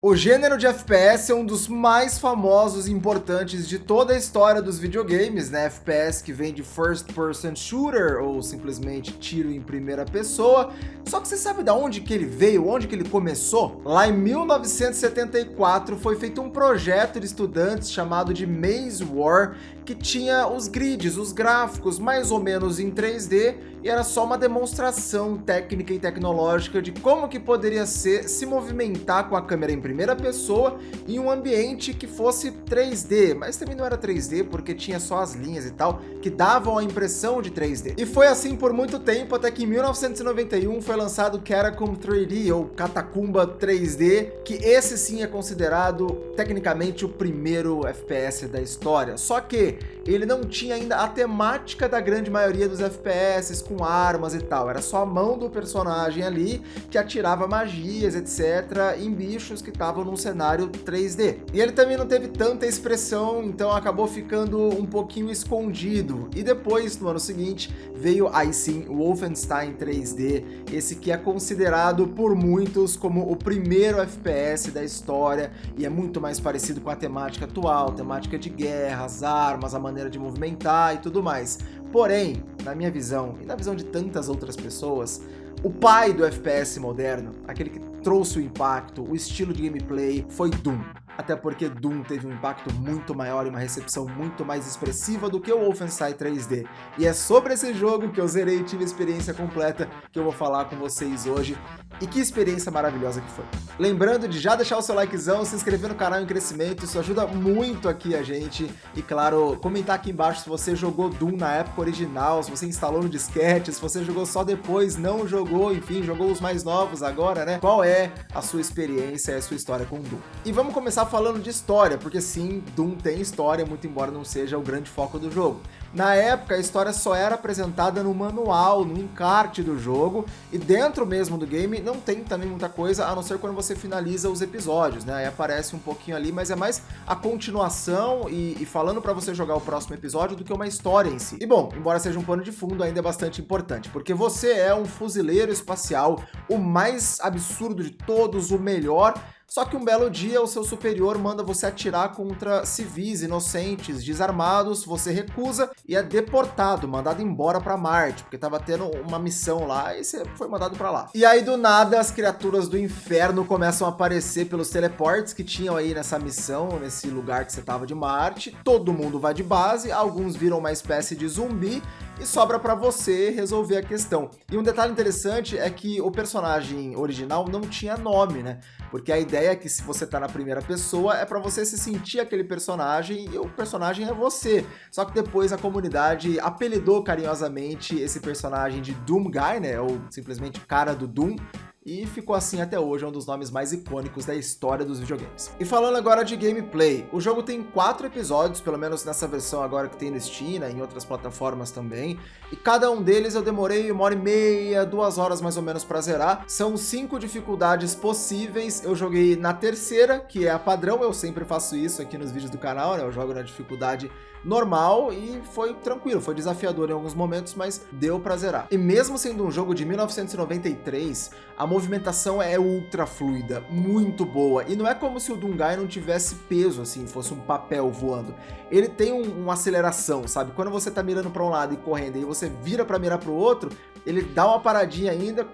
O gênero de FPS é um dos mais famosos e importantes de toda a história dos videogames, né? FPS que vem de First Person Shooter, ou simplesmente tiro em primeira pessoa. Só que você sabe de onde que ele veio, onde que ele começou? Lá em 1974 foi feito um projeto de estudantes chamado de Maze War, que tinha os grids, os gráficos mais ou menos em 3D, e era só uma demonstração técnica e tecnológica de como que poderia ser se movimentar com a câmera em primeira pessoa em um ambiente que fosse 3D, mas também não era 3D porque tinha só as linhas e tal, que davam a impressão de 3D. E foi assim por muito tempo, até que em 1991 foi lançado Catacomb 3D, ou Catacumba 3D, que esse sim é considerado tecnicamente o primeiro FPS da história. Só que ele não tinha ainda a temática da grande maioria dos FPS, com armas e tal, era só a mão do personagem ali que atirava magias, etc, em bichos que estavam num cenário 3D. E ele também não teve tanta expressão, então acabou ficando um pouquinho escondido. E depois, no ano seguinte, veio aí sim o Wolfenstein 3D, esse que é considerado por muitos como o primeiro FPS da história e é muito mais parecido com a temática atual, temática de guerra, as armas, a maneira de movimentar e tudo mais. Porém, na minha visão e na visão de tantas outras pessoas, o pai do FPS moderno, aquele que trouxe o impacto, o estilo de gameplay, foi Doom. Até porque Doom teve um impacto muito maior e uma recepção muito mais expressiva do que o Wolfenstein 3D. E é sobre esse jogo que eu zerei e tive a experiência completa que eu vou falar com vocês hoje. E que experiência maravilhosa que foi. Lembrando de já deixar o seu likezão, se inscrever no canal em crescimento, isso ajuda muito aqui a gente. E claro, comentar aqui embaixo se você jogou Doom na época original, se você instalou no disquete, se você jogou só depois, não jogou, enfim, jogou os mais novos agora, né? Qual é a sua experiência e a sua história com Doom? E vamos começar falando de história, porque sim, Doom tem história, muito embora não seja o grande foco do jogo. Na época, a história só era apresentada no manual, no encarte do jogo, e dentro mesmo do game não tem também muita coisa, a não ser quando você finaliza os episódios, né? Aí aparece um pouquinho ali, mas é mais a continuação e falando pra você jogar o próximo episódio do que uma história em si. E bom, embora seja um pano de fundo, ainda é bastante importante, porque você é um fuzileiro espacial, o mais absurdo de todos, o melhor. Só que um belo dia o seu superior manda você atirar contra civis inocentes, desarmados, você recusa e é deportado, mandado embora para Marte, porque tava tendo uma missão lá e você foi mandado para lá. E aí do nada as criaturas do inferno começam a aparecer pelos teleportes que tinham aí nessa missão, nesse lugar que você tava de Marte. Todo mundo vai de base, alguns viram uma espécie de zumbi e sobra para você resolver a questão. E um detalhe interessante é que o personagem original não tinha nome, né? Porque a ideia é que se você tá na primeira pessoa é para você se sentir aquele personagem e o personagem é você. Só que depois a comunidade apelidou carinhosamente esse personagem de Doom Guy, né? Ou simplesmente cara do Doom. E ficou assim até hoje, é um dos nomes mais icônicos da história dos videogames. E falando agora de gameplay, o jogo tem 4 episódios, pelo menos nessa versão agora que tem no Steam, né, em outras plataformas também, e cada um deles eu demorei 1h30, 2 horas mais ou menos para zerar. São 5 dificuldades possíveis, eu joguei na terceira, que é a padrão, eu sempre faço isso aqui nos vídeos do canal, né, eu jogo na dificuldade normal e foi tranquilo, foi desafiador em alguns momentos, mas deu pra zerar. E mesmo sendo um jogo de 1993, a movimentação é ultra fluida, muito boa, e não é como se o Doomguy não tivesse peso, assim, fosse um papel voando. Ele tem uma aceleração, sabe? Quando você tá mirando pra um lado e correndo, e você vira pra mirar pro outro, ele dá uma paradinha ainda,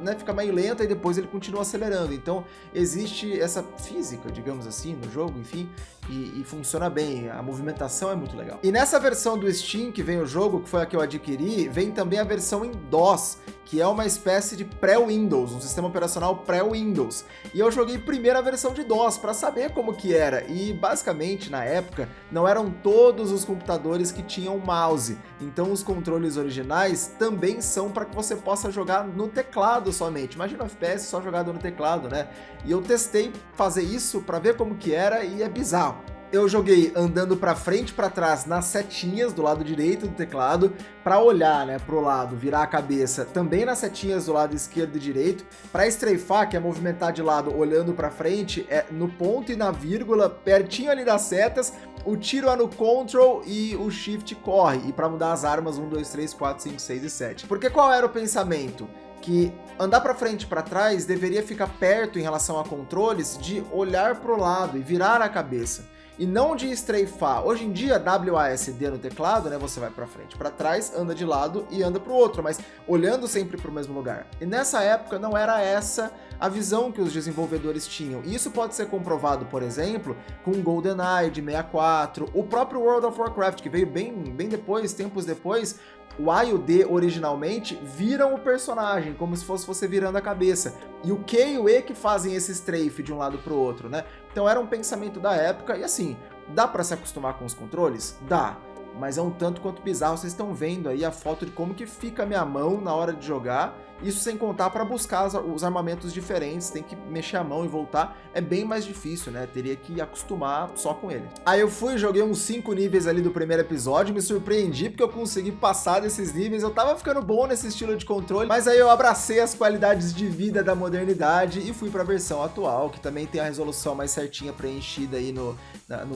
né, fica meio lento e depois ele continua acelerando. Então existe essa física, digamos assim, no jogo, enfim, e funciona bem, a movimentação é muito legal. E nessa versão do Steam que vem o jogo, que foi a que eu adquiri, vem também a versão em DOS, que é uma espécie de pré-Windows, um sistema operacional pré-Windows. E eu joguei primeiro a versão de DOS para saber como que era. E basicamente, na época, não eram todos os computadores que tinham mouse. Então os controles originais também são para que você possa jogar no teclado somente. Imagina o FPS só jogado no teclado, né? E eu testei fazer isso para ver como que era e é bizarro. Eu joguei andando para frente e para trás nas setinhas do lado direito do teclado, para olhar, né, pro lado, virar a cabeça, também nas setinhas do lado esquerdo e direito, para estreifar, que é movimentar de lado olhando para frente, é no ponto e na vírgula, pertinho ali das setas, o tiro é no Ctrl e o Shift corre, e para mudar as armas 1, 2, 3, 4, 5, 6 e 7. Porque qual era o pensamento? que andar para frente e para trás deveria ficar perto em relação a controles de olhar para o lado e virar a cabeça, e não de estreifar. Hoje em dia, WASD no teclado, né, você vai para frente, para trás, anda de lado e anda para o outro, mas olhando sempre para o mesmo lugar. E nessa época não era essa a visão que os desenvolvedores tinham. E isso pode ser comprovado, por exemplo, com o GoldenEye de 64, o próprio World of Warcraft, que veio bem depois, tempos depois. O A e o D, originalmente, viram o personagem, como se fosse você virando a cabeça. E o Q e o E que fazem esse strafe de um lado pro outro, né? Então era um pensamento da época, e assim, dá pra se acostumar com os controles? Dá. Mas é um tanto quanto bizarro. Vocês estão vendo aí a foto de como que fica a minha mão na hora de jogar. Isso sem contar para buscar os armamentos diferentes, tem que mexer a mão e voltar, é bem mais difícil, né? Teria que acostumar só com ele. Aí eu fui, joguei uns 5 níveis ali do primeiro episódio, me surpreendi porque eu consegui passar desses níveis, eu tava ficando bom nesse estilo de controle, mas aí eu abracei as qualidades de vida da modernidade e fui para a versão atual, que também tem a resolução mais certinha preenchida aí no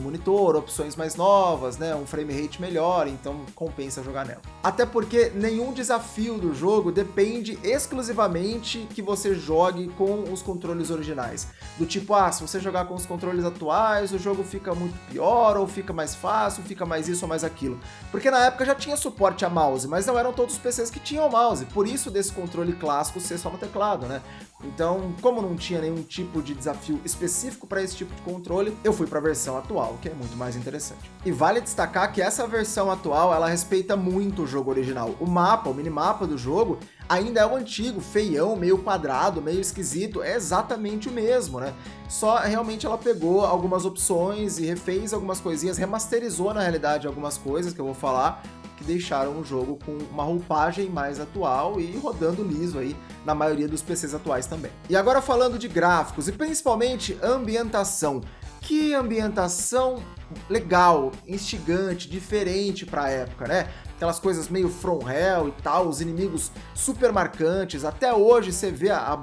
monitor, opções mais novas, né? Um frame rate melhor, então compensa jogar nela. Até porque nenhum desafio do jogo depende exclusivamente que você jogue com os controles originais. Do tipo, se você jogar com os controles atuais, o jogo fica muito pior, ou fica mais fácil, fica mais isso ou mais aquilo. Porque na época já tinha suporte a mouse, mas não eram todos os PCs que tinham mouse, por isso desse controle clássico ser só no teclado, né? Então, como não tinha nenhum tipo de desafio específico para esse tipo de controle, eu fui para a versão atual, que é muito mais interessante. E vale destacar que essa versão atual, ela respeita muito o jogo original. O mapa, o minimapa do jogo, ainda é o antigo, feião, meio quadrado, meio esquisito, é exatamente o mesmo, né? Só realmente ela pegou algumas opções e refez algumas coisinhas, remasterizou na realidade algumas coisas que eu vou falar, que deixaram o jogo com uma roupagem mais atual e rodando liso aí na maioria dos PCs atuais também. E agora falando de gráficos e principalmente ambientação. Que ambientação legal, instigante, diferente para a época, né? Aquelas coisas meio From Hell e tal, os inimigos super marcantes. Até hoje você vê a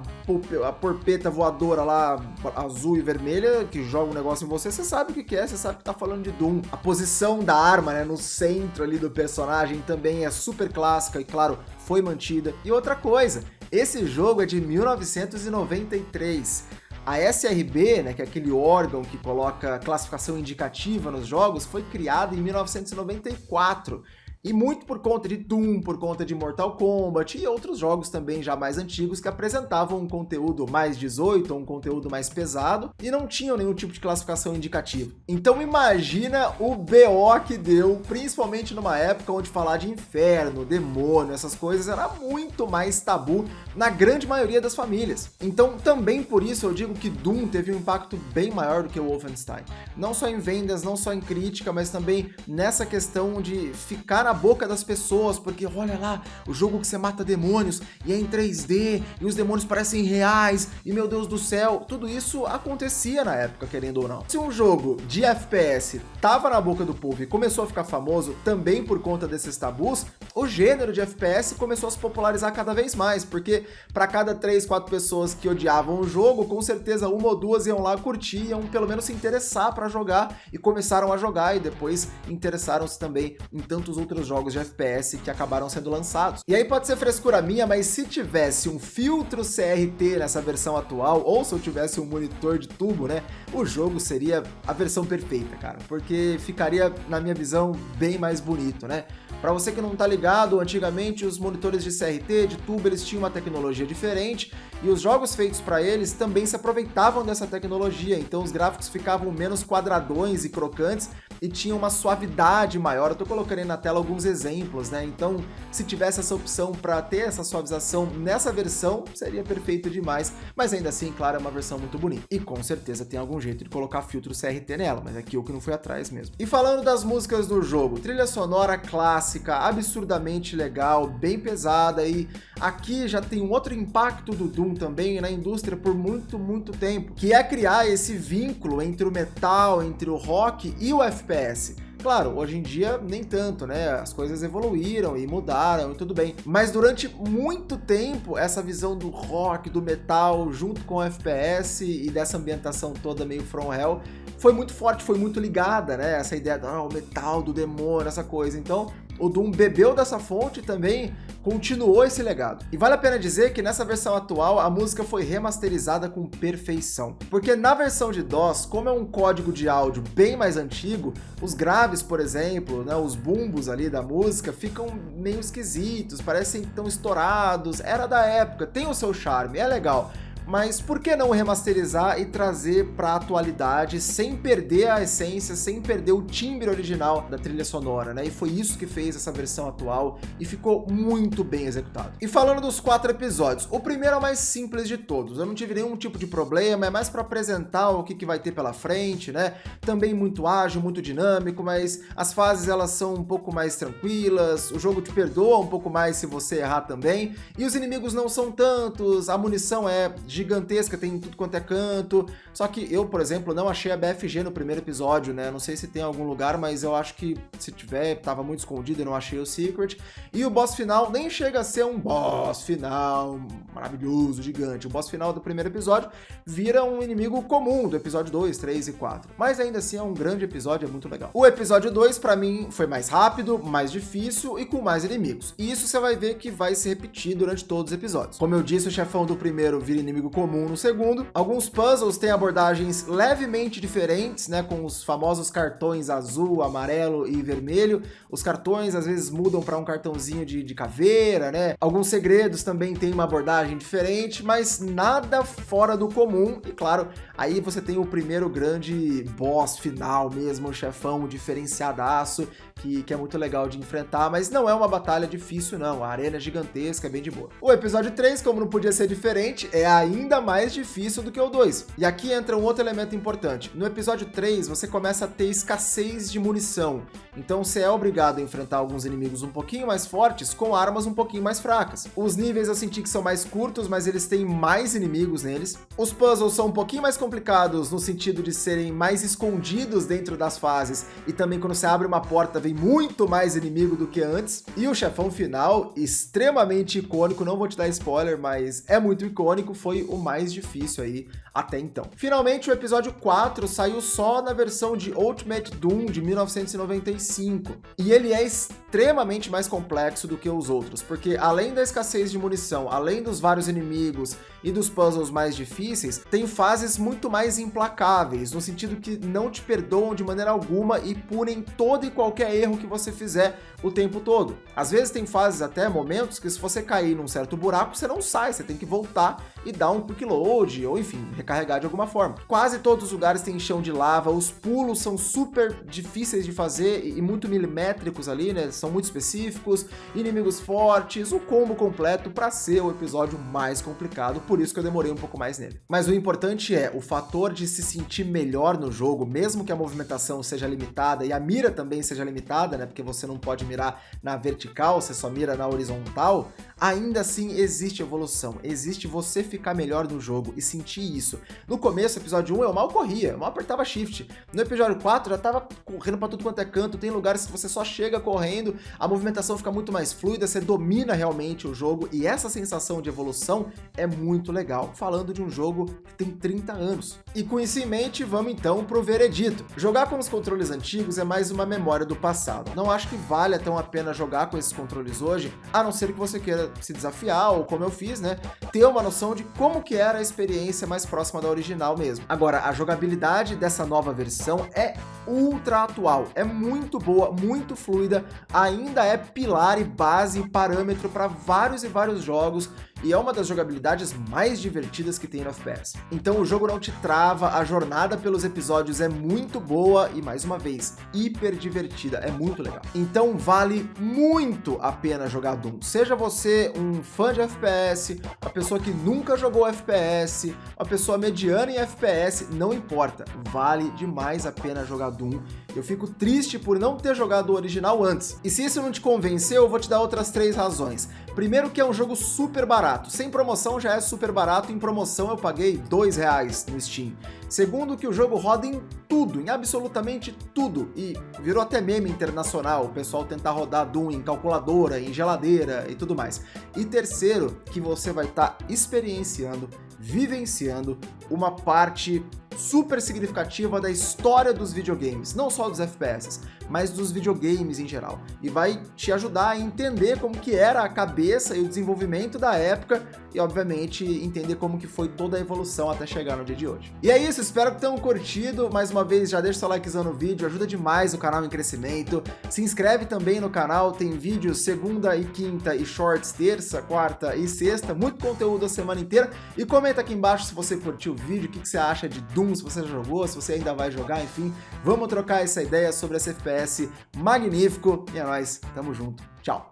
porpeta voadora lá, azul e vermelha, que joga um negócio em você, você sabe o que é, você sabe que tá falando de Doom. A posição da arma, né, no centro ali do personagem também é super clássica e, claro, foi mantida. E outra coisa, esse jogo é de 1993. A SRB, né, que é aquele órgão que coloca classificação indicativa nos jogos, foi criada em 1994. E muito por conta de Doom, por conta de Mortal Kombat e outros jogos também já mais antigos que apresentavam um conteúdo mais 18, um conteúdo mais pesado e não tinham nenhum tipo de classificação indicativa. Então imagina o BO que deu, principalmente numa época onde falar de inferno, demônio, essas coisas era muito mais tabu na grande maioria das famílias. Então também por isso eu digo que Doom teve um impacto bem maior do que o Wolfenstein. Não só em vendas, não só em crítica, mas também nessa questão de ficar na boca das pessoas, porque olha lá, o jogo que você mata demônios e é em 3D, e os demônios parecem reais, e meu Deus do céu, tudo isso acontecia na época, querendo ou não. Se um jogo de FPS tava na boca do povo e começou a ficar famoso também por conta desses tabus, o gênero de FPS começou a se popularizar cada vez mais, porque para cada 3, 4 pessoas que odiavam o jogo, com certeza uma ou duas iam lá curtir, iam pelo menos se interessar para jogar, e começaram a jogar, e depois interessaram-se também em tantos outros jogos de FPS que acabaram sendo lançados. E aí pode ser frescura minha, mas se tivesse um filtro CRT nessa versão atual, ou se eu tivesse um monitor de tubo, né, o jogo seria a versão perfeita, cara, porque ficaria, na minha visão, bem mais bonito, né? Para você que não tá ligado, antigamente os monitores de CRT, de tubo, eles tinham uma tecnologia diferente e os jogos feitos para eles também se aproveitavam dessa tecnologia, então os gráficos ficavam menos quadradões e crocantes e tinham uma suavidade maior. Eu tô colocando aí na tela alguns exemplos, né? Então, se tivesse essa opção para ter essa suavização nessa versão, seria perfeito demais, mas ainda assim, claro, é uma versão muito bonita. E com certeza tem algum jeito de colocar filtro CRT nela, mas aqui eu que não fui atrás mesmo. E falando das músicas do jogo, trilha sonora clássica, absurdamente legal, bem pesada, e aqui já tem um outro impacto do Doom também na indústria por muito, muito tempo, que é criar esse vínculo entre o metal, entre o rock e o FPS. Claro, hoje em dia nem tanto, né? As coisas evoluíram e mudaram e tudo bem. Mas durante muito tempo, essa visão do rock, do metal, junto com o FPS e dessa ambientação toda meio From Hell, foi muito forte, foi muito ligada, né? Essa ideia do metal, do demônio, essa coisa. Então, o Doom bebeu dessa fonte e também continuou esse legado. E vale a pena dizer que nessa versão atual a música foi remasterizada com perfeição, porque na versão de DOS, como é um código de áudio bem mais antigo, os graves, por exemplo, né, os bumbos ali da música ficam meio esquisitos, parecem tão estourados, era da época, tem o seu charme, é legal. Mas por que não remasterizar e trazer para a atualidade sem perder a essência, sem perder o timbre original da trilha sonora, né? E foi isso que fez essa versão atual e ficou muito bem executado. E falando dos 4 episódios, o primeiro é o mais simples de todos. Eu não tive nenhum tipo de problema, é mais para apresentar o que vai ter pela frente, né? Também muito ágil, muito dinâmico, mas as fases elas são um pouco mais tranquilas, o jogo te perdoa um pouco mais se você errar também, e os inimigos não são tantos, a munição é gigantesca, tem em tudo quanto é canto, só que eu, por exemplo, não achei a BFG no primeiro episódio, né, não sei se tem em algum lugar, mas eu acho que se tiver, tava muito escondido, eu não achei o Secret, e o boss final nem chega a ser um boss final maravilhoso, gigante, o boss final do primeiro episódio vira um inimigo comum do episódio 2, 3 e 4, mas ainda assim é um grande episódio, é muito legal. O episódio 2, pra mim, foi mais rápido, mais difícil e com mais inimigos, e isso você vai ver que vai se repetir durante todos os episódios. Como eu disse, o chefão do primeiro vira inimigo comum no segundo. Alguns puzzles têm abordagens levemente diferentes, né, com os famosos cartões azul, amarelo e vermelho. Os cartões às vezes mudam para um cartãozinho de caveira, né? Alguns segredos também têm uma abordagem diferente, mas nada fora do comum. E claro, aí você tem o primeiro grande boss final mesmo, o chefão diferenciadaço, que é muito legal de enfrentar, mas não é uma batalha difícil não, a arena é gigantesca, é bem de boa. O episódio 3, como não podia ser diferente, é ainda mais difícil do que o 2. E aqui entra um outro elemento importante. No episódio 3, você começa a ter escassez de munição, então você é obrigado a enfrentar alguns inimigos um pouquinho mais fortes com armas um pouquinho mais fracas. Os níveis eu senti que são mais curtos, mas eles têm mais inimigos neles. Os puzzles são um pouquinho mais complicados no sentido de serem mais escondidos dentro das fases, e também quando você abre uma porta vem muito mais inimigo do que antes. E o chefão final, extremamente icônico, não vou te dar spoiler, mas é muito icônico, foi o mais difícil aí até então. Finalmente, o episódio 4 saiu só na versão de Ultimate Doom de 1995. E ele é extremamente mais complexo do que os outros, porque além da escassez de munição, além dos vários inimigos e dos puzzles mais difíceis, tem fases muito mais implacáveis, no sentido que não te perdoam de maneira alguma e punem todo e qualquer erro que você fizer o tempo todo. Às vezes tem fases, até momentos, que se você cair num certo buraco, você não sai, você tem que voltar e dar um quick load, ou enfim, recarregar de alguma forma. Quase todos os lugares têm chão de lava, os pulos são super difíceis de fazer e muito milimétricos ali, né? São muito específicos, inimigos fortes, o combo completo para ser o episódio mais complicado, por isso que eu demorei um pouco mais nele. Mas o importante é o fator de se sentir melhor no jogo, mesmo que a movimentação seja limitada e a mira também seja limitada, né? Porque você não pode mirar na vertical, você só mira na horizontal. Ainda assim existe evolução, existe você ficar melhor no jogo e sentir isso. No começo, episódio 1, eu mal corria, eu mal apertava shift. No episódio 4, já tava correndo pra tudo quanto é canto, tem lugares que você só chega correndo, a movimentação fica muito mais fluida, você domina realmente o jogo, e essa sensação de evolução é muito legal, falando de um jogo que tem 30 anos. E com isso em mente, vamos então pro veredito. Jogar com os controles antigos é mais uma memória do passado. Não acho que vale tão a pena jogar com esses controles hoje, a não ser que você queira se desafiar, ou como eu fiz, né, ter uma noção de como que era a experiência mais próxima da original mesmo. Agora, a jogabilidade dessa nova versão é ultra atual, é muito boa, muito fluida, ainda é pilar e base e parâmetro para vários e vários jogos, e é uma das jogabilidades mais divertidas que tem no FPS. Então o jogo não te trava, a jornada pelos episódios é muito boa e, mais uma vez, hiper divertida, é muito legal. Então vale muito a pena jogar Doom. Seja você um fã de FPS, uma pessoa que nunca jogou FPS, uma pessoa mediana em FPS, não importa, vale demais a pena jogar Doom. Eu fico triste por não ter jogado o original antes. E se isso não te convenceu, eu vou te dar outras 3 razões. Primeiro que é um jogo super barato, sem promoção já é super barato, em promoção eu paguei R$2 no Steam. Segundo que o jogo roda em tudo, em absolutamente tudo, e virou até meme internacional, o pessoal tentar rodar Doom em calculadora, em geladeira e tudo mais. E terceiro, que você vai estar experienciando vivenciando uma parte super significativa da história dos videogames, não só dos FPS, mas dos videogames em geral. E vai te ajudar a entender como que era a cabeça e o desenvolvimento da época e, obviamente, entender como que foi toda a evolução até chegar no dia de hoje. E é isso, espero que tenham curtido. Mais uma vez, já deixa seu likezão no vídeo, ajuda demais o canal em crescimento. Se inscreve também no canal, tem vídeos segunda e quinta e shorts terça, quarta e sexta, muito conteúdo a semana inteira. E comenta aqui embaixo se você curtiu o vídeo, o que você acha de Doom, se você já jogou, se você ainda vai jogar, enfim. Vamos trocar essa ideia sobre esse FPS magnífico. E é nóis, tamo junto, tchau!